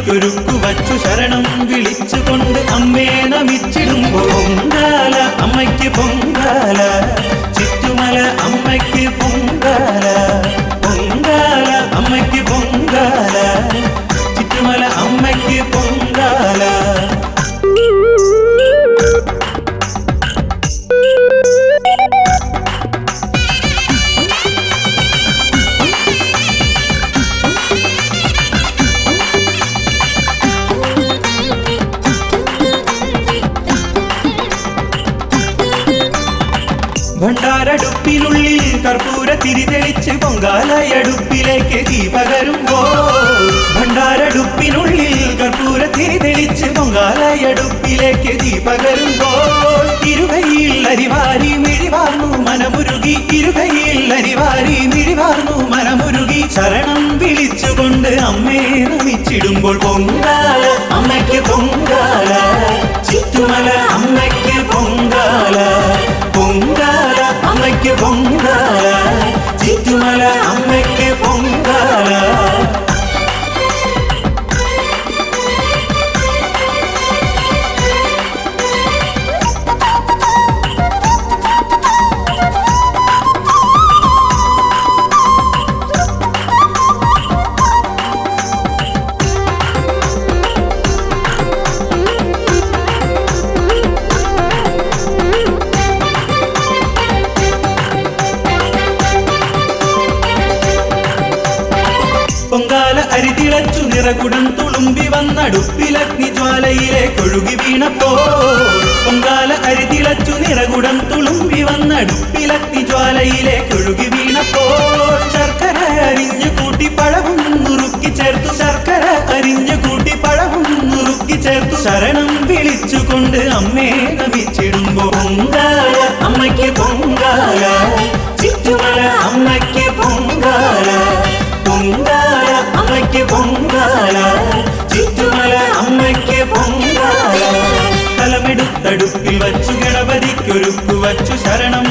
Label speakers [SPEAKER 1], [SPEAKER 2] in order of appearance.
[SPEAKER 1] ഗണപതിക്കൊരുക്കു വച്ചു ശരണം വിളിച്ചുകൊണ്ട് അമ്മേ നമിച്ചിടുമ്പോൾ പൊങ്കാല അമ്മയ്ക്ക് പൊങ്കാല, ചുറ്റുമല അമ്മയ്ക്ക് പൊങ്കാല, പൊങ്കാല അമ്മയ്ക്ക് പൊങ്കാല, ചുറ്റുമല അമ്മയ്ക്ക് പൊങ്കാല. ഭണ്ഡാരടുപ്പിനുള്ളിൽ കർപ്പൂര തിരിതെളിച്ച് പൊങ്കാലയടുപ്പിലേക്ക് തീ പകരുമ്പോൾ, ഭണ്ഡാരടുപ്പിനുള്ളിൽ കർപ്പൂര തിരിതെളിച്ച് പൊങ്കാലയടുപ്പിലേക്ക് തീ പകരുമ്പോൾ, ഇരുകൈയിൽ അരിവാരി മിഴിവാർന്നു മനമുരുകി, ഇരുകൈയിൽ അരിവാരി മിഴിവാർന്നു മനമുരുകി ശരണം വിളിച്ചുകൊണ്ട് അമ്മേ നമിച്ചിടുമ്പോൾ പൊങ്കാല അമ്മയ്ക്ക് പൊങ്കാല, ചുറ്റുമല അമ്മയ്ക്ക് പൊങ്കാല, പൊങ്കാല അമ്മയ്ക്ക് പൊങ്കാല, ചുറ്റുമല അമ്മയ്ക്ക് പൊങ്കാല. പൊങ്കാല അരിതിളച്ചു നിറകുടം തുളുമ്പി വന്നടുപ്പിലഗ്നി ജ്വാലയിലേക്കൊഴുകി വീണപ്പോൾ, പൊങ്കാല അരിതിളച്ചു നിറകുടം തുളുമ്പി വന്നടുപ്പിലഗ്നി ജ്വാലയിലേക്കൊഴുകി വീണപ്പോൾ, ശർക്കര അരിഞ്ഞു കൂട്ടി പഴവും നുറുക്കി ചേർത്തു, ശർക്കര അരിഞ്ഞു കൂട്ടി പഴവും നുറുക്കി ചേർത്തു ശരണം വിളിച്ചുകൊണ്ട് അമ്മേ നമിച്ചിടുമ്പോൾ പൊങ്കാല അമ്മയ്ക്ക് പൊങ്കാല, ചുറ്റുമല അമ്മയ്ക്ക് പൊങ്കാല, പൊങ്കാല അമ്മയ്ക്ക് പൊങ്കാല, ചുറ്റുമല അമ്മയ്ക്ക് പൊങ്കാല. കലമെടുത്തടുപ്പിൽ വച്ചു ഗണപതിക്കൊരുക്കു വച്ചു ശരണം